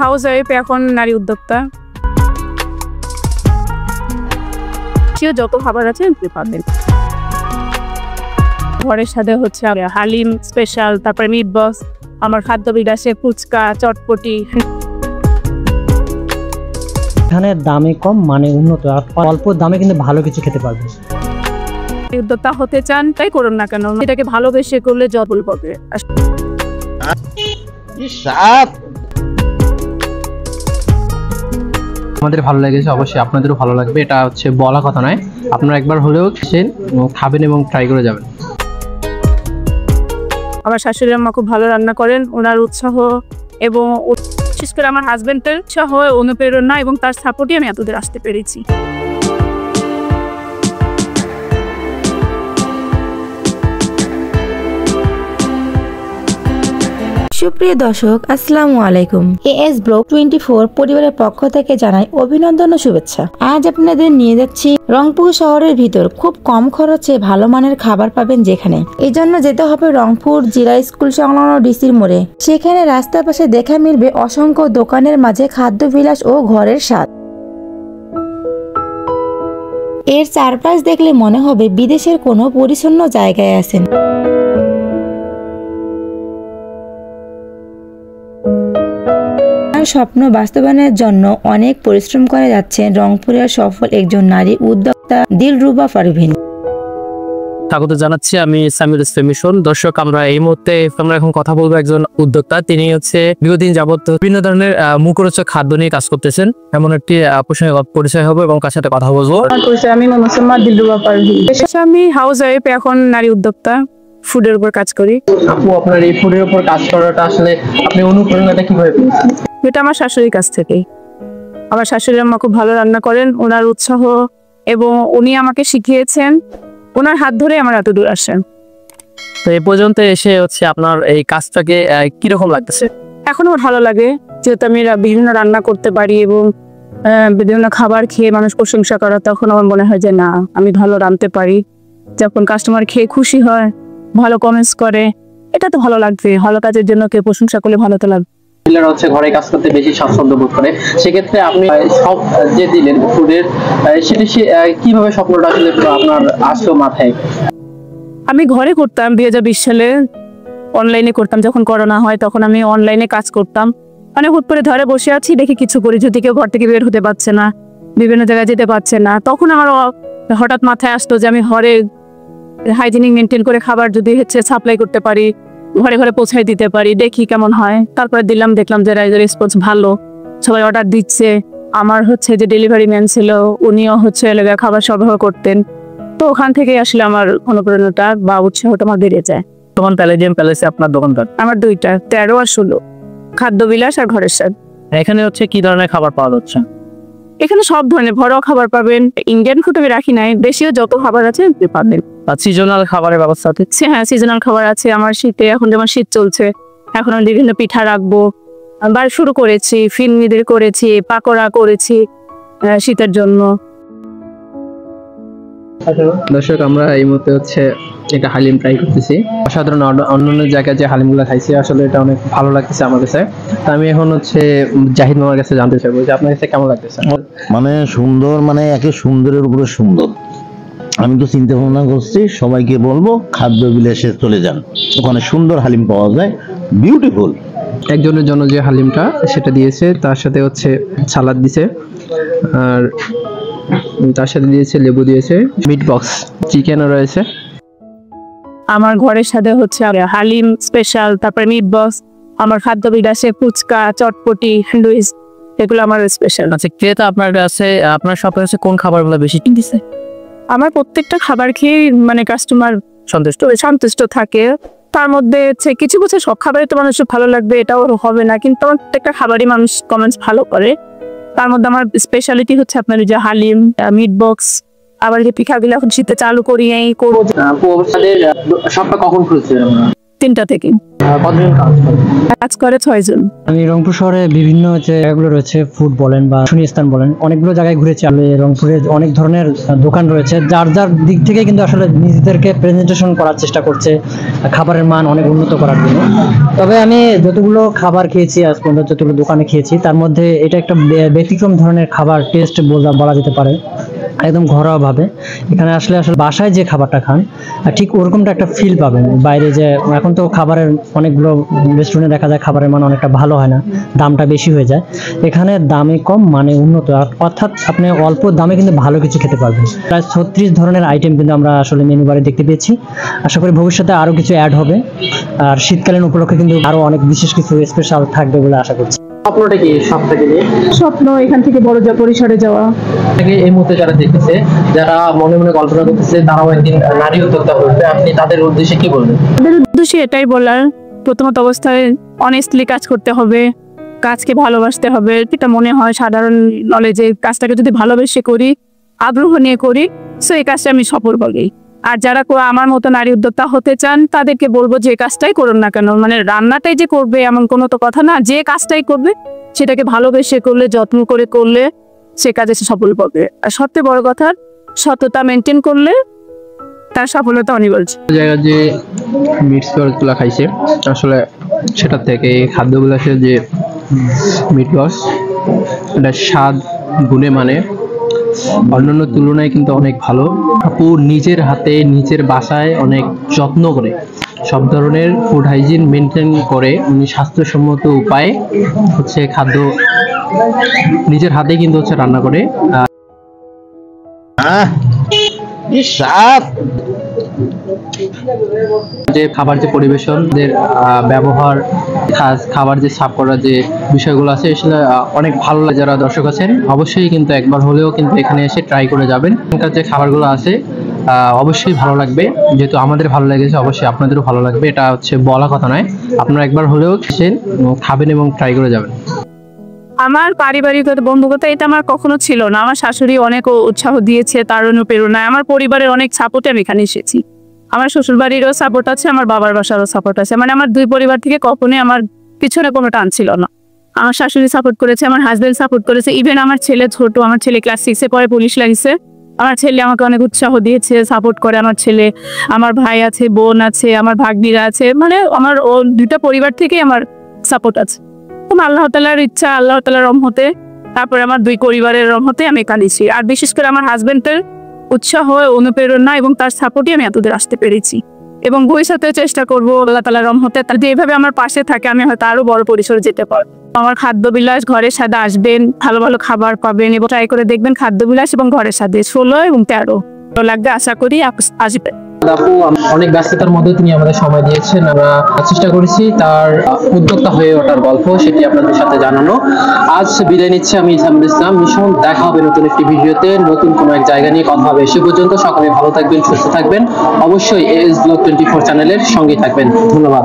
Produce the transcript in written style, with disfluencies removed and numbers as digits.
House wife, এখন নারী উদ্যোক্তা। যত খাবার আছে পাবেন। ঘরের সাথে হচ্ছে হালিম স্পেশাল, তারপরে মিট বক্স, আমার খাদ্য বিলাসে ফুচকা, চটপটি। এখানে দামে কম, মানে উন্নত, অল্প দামে কিন্তু ভালো কিছু খেতে পারবেন। উদ্যোক্তা হতে চান তাই করুন না কেন, এটাকে ভালোবেসে করলে জবল পাবে। আমাদের ভালো লেগেছে, অবশ্যই আপনাদেরও ভালো লাগবে, এটা হচ্ছে বলা কথা নয়। আপনারা একবার হলেও খাবেন এবং ট্রাই করে যাবেন। আমার শাশুড়ি আম্মা খুব ভালো রান্না করেন, ওনার উৎসাহ এবং বিশেষ করে আমার হাজবেন্ডের উৎসাহ, অনুপ্রেরণা এবং তার সাপোর্টই আমি এতদূর আসতে পেরেছি। সুপ্রিয় দর্শক, আসসালামু আলাইকুম। এএস ব্লগ 24 পরিবারের পক্ষ থেকে জানাই অভিনন্দন ও শুভেচ্ছা। আজ আপনাদের নিয়ে যাচ্ছি রংপুর শহরের ভিতর খুব কম খরচে ভালো মানের খাবার পাবেন যেখানে। এই জন্য যেতে হবে রংপুর জিরা স্কুল সংলগ্ন ডিসির মোড়ে। সেখানে রাস্তার পাশে দেখা মিলবে অসংখ্য দোকানের মাঝে খাদ্য বিলাস ও ঘরের স্বাদ। এর চারপাশ দেখলে মনে হবে বিদেশের কোনো পরিচ্ছন্ন জায়গায় আছেন। স্বপ্ন বাস্তবায়নের জন্য অনেক পরিশ্রম করে যাচ্ছেন রংপুরের সফল একজন নারী উদ্যোক্তা দিলরুবা পারভিন। স্বাগত জানাচ্ছি, আমি সামির ইসলাম মিশন। দর্শক, আমরা এই মুহূর্তে এখন কথা বলবো একজন উদ্যোক্তা। তিনি হচ্ছে বিগতদিন যাবত বিভিন্ন ধরনের মুখরোচক খাদ্য নিয়ে কাজ করতেছেন। এমন একটি পরিচয় হবে এবং কার সাথে কথা বলবো। আমি মোহাম্মদ দিলরুবা পারভিন। আমি হাউস ওয়াইফ, এখন নারী উদ্যোক্তা, ফুডের উপর কাজ করি। আপু, আপনার এই ফুডের উপর কাজ করাটা আসলে আপনি অনুপ্রেরণাটা কিভাবে পেয়েছেন? এটা আমার শাশুড়ির কাছ থেকেই। আমার শাশুড়ি আম্মা খুব ভালো রান্না করেন, ওনার উৎসাহ এবং উনি আমাকে শিখিয়েছেন, ওনার হাত ধরে আমার এত দূর আসেন। তো এই পর্যন্ত এসে হচ্ছে আপনার এই কাজটাকে কিরকম লাগতেছে? এখন আমার ভালো লাগে, যেহেতু আমি বিভিন্ন রান্না করতে পারি এবং বিভিন্ন খাবার খেয়ে মানুষ প্রশংসা করে, তখন আমার মনে হয় যে না, আমি ভালো রাঁধতে পারি। যখন কাস্টমার খেয়ে খুশি হয়, ভালো কমেন্টস করে, এটা তো ভালো লাগবে। ভালো কাজের জন্য কেউ প্রশংসা করলে ভালো তো লাগবে। হচ্ছে ঘরে কাজ করতে বেশি স্বাচ্ছন্দ্য বোধ করে, সেক্ষেত্রে আপনি সব যে দিলেন ফুডের, সেটা কিভাবে স্বপ্নটা আসলে আপনার আসলো মাথায়? আমি ঘরে করতাম 2020 সালে, অনলাইনে করতাম। যখন করোনা হয় তখন আমি অনলাইনে কাজ করতাম। মানে হুট করে ধরে বসে আছি, দেখি কিছু করি। যদি কেউ ঘর থেকে বের হতে পারছে না, বিভিন্ন জায়গায় যেতে পারছে না, তখন আমার হঠাৎ মাথায় আসতো যে আমি ঘরে হাইজিনিক মেনটেন করে খাবার যদি হচ্ছে সাপ্লাই করতে পারি, ঘরে ঘরে পৌঁছায় দিতে পারি, দেখি কেমন হয়। তারপরে দিলাম, দেখলাম যে রেসপন্স ভালো, সবাই অর্ডার দিচ্ছে। আমার হচ্ছে যে ডেলিভারি ম্যান ছিল, উনিও হচ্ছে খাবার সরবরাহ করতেন। তো ওখান থেকে আসলে আমার অনুপ্রেরণাটা বা উৎসাহটা আমার বেড়ে যায়। তখন প্যালেডিয়াম প্যালেসে আপনার দোকানদার? আমার দুইটা, 13 আর 16, খাদ্য বিলাস আর ঘরের স্বাদ। এখানে হচ্ছে কি ধরনের খাবার পাওয়া যাচ্ছে? এখানে সব ধরনের ঘরোয়া খাবার পাবেন। ইন্ডিয়ান ফুড আমি রাখি নাই, দেশীয় যত খাবার আছে পাবেন। সিজনাল খাবারের ব্যবস্থা আছে? হ্যাঁ, সিজনাল খাবার আছে। আমার শীতে, এখন যেমন শীত চলছে, এখন আমি বিভিন্ন পিঠা রাখবো, বার শুরু করেছি, ফিরনিদের করেছি, পাকোড়া করেছি শীতের জন্য। দর্শক, আমরা এই মুহূর্তে হচ্ছে একটা হালিম ট্রাই করতেছি। অসাধারণ, অন্যান্য জায়গায় যে হালিমগুলো খাইছি আসলে এটা অনেক ভালো লাগতেছে আমার কাছে। তো আমি এখন হচ্ছে জাহিদ মামার কাছে জানতে চাইবো যে আপনার কাছে কেমন লাগতেছে। মানে সুন্দর, মানে একে সুন্দরের উপরে সুন্দর। আমি তো চিন্তা ভাবনা করছি সবাইকে বলবো খাদ্য বিলাসে চলে যান, ওখানে সুন্দর হালিম পাওয়া যায়, বিউটিফুল। একজনের জন্য যে হালিমটা সেটা দিয়েছে, তার সাথে হচ্ছে সালাদ দিয়েছে, আর তার সাথে দিয়েছে লেবু দিয়েছে, মিট বক্স চিকেনও রয়েছে। আমার ঘরের সাথে হচ্ছে হালিম স্পেশাল, তারপরে মিট বক্স, আমার খাদ্য বিলাসে ফুচকা, চটপটি, স্যান্ডউইচ, এগুলো আমার স্পেশাল। আচ্ছা, ক্রেতা আপনার কাছে, আপনার শপে হচ্ছে কোন খাবারগুলো বেশি কিনতেছে? আমার প্রত্যেকটা খাবার খেয়ে মানে কাস্টমার সন্তুষ্ট থাকে। তার মধ্যে হচ্ছে কিছু কিছু সব খাবারই তো মানুষের ভালো লাগবে এটাও হবে না, কিন্তু আমার প্রত্যেকটা খাবারই মানুষ কমেন্টস ভালো করে। তার মধ্যে আমার স্পেশালিটি হচ্ছে আপনার যে হালিম, মিট বক্স, আবার যে পিঠাগুলো এখন শীতে চালু করি এই করবো। সবটা কখন খুলছে? 3টা থেকে। কতজন কাজ করে? কাজ করে 6 জন। আমি রংপুর শহরে বিভিন্ন যে জায়গাগুলো রয়েছে, ফুড বলেন বা দর্শনীয় স্থান বলেন, অনেকগুলো জায়গায় ঘুরেছি। আমি রংপুরে অনেক ধরনের দোকান রয়েছে, যার যার দিক থেকে কিন্তু আসলে নিজেদেরকে প্রেজেন্টেশন করার চেষ্টা করছে খাবারের মান অনেক উন্নত করার জন্য। তবে আমি যতগুলো খাবার খেয়েছি আজ পর্যন্ত, যতগুলো দোকানে খেয়েছি, তার মধ্যে এটা একটা ব্যতিক্রম ধরনের খাবার টেস্ট বলা যেতে পারে, একদম ঘরোয়া ভাবে। এখানে আসলে বাসায় যে খাবারটা খান ঠিক ওরকমটা একটা ফিল পাবেন। বাইরে যে এখন তো খাবারের অনেকগুলো রেস্টুরেন্টে দেখা যায় খাবারের মান অনেকটা ভালো হয় না, দামটা বেশি হয়ে যায়। এখানে দামে কম মানে উন্নত, অর্থাৎ আপনি অল্প দামে কিন্তু ভালো কিছু খেতে পারবেন। প্রায় 36 ধরনের আইটেম কিন্তু আমরা আসলে মেনু বারে দেখতে পেয়েছি। আশা করি ভবিষ্যতে আরো কিছু অ্যাড হবে, আর শীতকালীন উপলক্ষে কিন্তু আরো অনেক বিশেষ কিছু স্পেশাল থাকবে বলে আশা করছি। স্বপ্নটা কি সব থেকে নিয়ে? স্বপ্ন এখান থেকে বড় পরিসরে যাওয়া। এই মুহূর্তে যারা দেখতেছে, যারা মনে মনে কল্পনা করতেছে তারাও একদিন নারী উদ্যোক্তা হবে, আপনি তাদের উদ্দেশ্যে কি বলবেন? তাদের উদ্দেশ্যে এটাই বলার, প্রথমত অবস্থায় অনেস্টলি কাজ করতে হবে, কাজকে ভালোবাসতে হবে। এটা মনে হয় সাধারণ নলেজে, কাজটাকে যদি ভালোবেসে করি, আগ্রহ নিয়ে করি, সো এই কাজটা আমি সফল বলি। আর যারা আমার মতো নারী উদ্যোক্তা হতে চান তাদেরকে বলবো যে কাজটাই করুন না কেন, মানে রান্নাটাই যে করবে এমন কোনো তো কথা না, যে কাজটাই করবে সেটাকে ভালোবেসে করলে, যত্ন করে করলে সে কাজে সে সফল পাবে। আর সবচেয়ে বড় কথা, সততা মেনটেন করলে তার সফলতা অনিবার্য। জায়গা যে মিট গুলো খাইছে, আসলে সেটা থেকে খাদ্যগুলো যে মিট লস, এটা স্বাদ গুণে মানে অন্যান্য তুলনায় কিন্তু অনেক ভালো। আপু নিজের হাতে নিজের বাসায় অনেক যত্ন করে সব ধরনের ফুড হাইজিন মেনটেন করে উনি স্বাস্থ্যসম্মত উপায়ে হচ্ছে খাদ্য নিজের হাতে কিন্তু হচ্ছে রান্না করে। যে খাবার যে পরিবেশনদের ব্যবহার, খাবার যে সার্ভ করার যে বিষয়গুলো আছে, আসলে অনেক ভালো লাগে। যারা দর্শক আছেন অবশ্যই কিন্তু একবার হলেও কিন্তু এখানে এসে ট্রাই করে যাবেন। এখানকার যে খাবারগুলো আছে অবশ্যই ভালো লাগবে, যেহেতু আমাদের ভালো লেগেছে অবশ্যই আপনাদেরও ভালো লাগবে, এটা হচ্ছে বলা কথা নয়। আপনারা একবার হলেও খাবেন এবং ট্রাই করে যাবেন। আমার পারিবারিক বন্ধুকতা এটা আমার কখনো ছিল না। আমার শাশুড়ি অনেক উৎসাহ দিয়েছে, তার অনুপ্রেরণায় আমার পরিবারের অনেক সাপোর্টে আমি এখানে এসেছি। আমার শ্বশুর বাড়িরও সাপোর্ট আছে, আমার বাবার বাসারও সাপোর্ট আছে। মানে আমার দুই পরিবার থেকে কখনোই আমার পিছনে কোনো টান ছিল না। আমার শাশুড়ি সাপোর্ট করেছে, আমার হাজবেন্ড সাপোর্ট করেছে, ইভেন আমার ছেলে ছোট, আমার ছেলে ক্লাস 6-এ পড়ে, পুলিশ লাগিয়েছে। আমার ছেলে আমাকে অনেক উৎসাহ দিয়েছে, সাপোর্ট করে আমার ছেলে। আমার ভাই আছে, বোন আছে, আমার ভাগ্নিরা আছে, মানে আমার ও দুইটা পরিবার থেকেই আমার সাপোর্ট আছে। আল্লাহ তাআলার ইচ্ছা, আল্লাহ তাআলার রহমতে, তারপরে আমার দুই পরিবারের রহমতে আমি কাঁদিছি। আর বিশেষ করে আমার হাজবেন্ডের উৎসাহ, অনুপ্রেরণা এবং তার সাপোর্টই আমি এতদূর আসতে পেরেছি। এবং ভবিষ্যতে চেষ্টা করবো আল্লাহ তাআলার রহমতে যদি এইভাবে আমার পাশে থাকে আমি হয়তো আরো বড় পরিসরে যেতে পারবো। আমার খাদ্যবিলাস ঘরের স্বাদে আসবেন, ভালো ভালো খাবার পাবেন এবং ট্রাই করে দেখবেন খাদ্যবিলাস এবং ঘরের স্বাদে 16 এবং 13 লাগবে, আশা করি আসবেন। আপু অনেক ব্যস্ততার মধ্যে তিনি আমাদের সময় দিয়েছেন, আমরা চেষ্টা করেছি তার উদ্যোক্তা হয়ে ওঠার গল্প সেটি আপনাদের সাথে জানানো। আজ বিদায় নিচ্ছি আমি সামির ইসলাম মিশন। দেখা হবে নতুন একটি ভিডিওতে, নতুন কোনো এক জায়গা নিয়ে কথা হবে। সে পর্যন্ত সকলে ভালো থাকবেন, সুস্থ থাকবেন, অবশ্যই AS Vlog 24 চ্যানেলের সঙ্গে থাকবেন। ধন্যবাদ।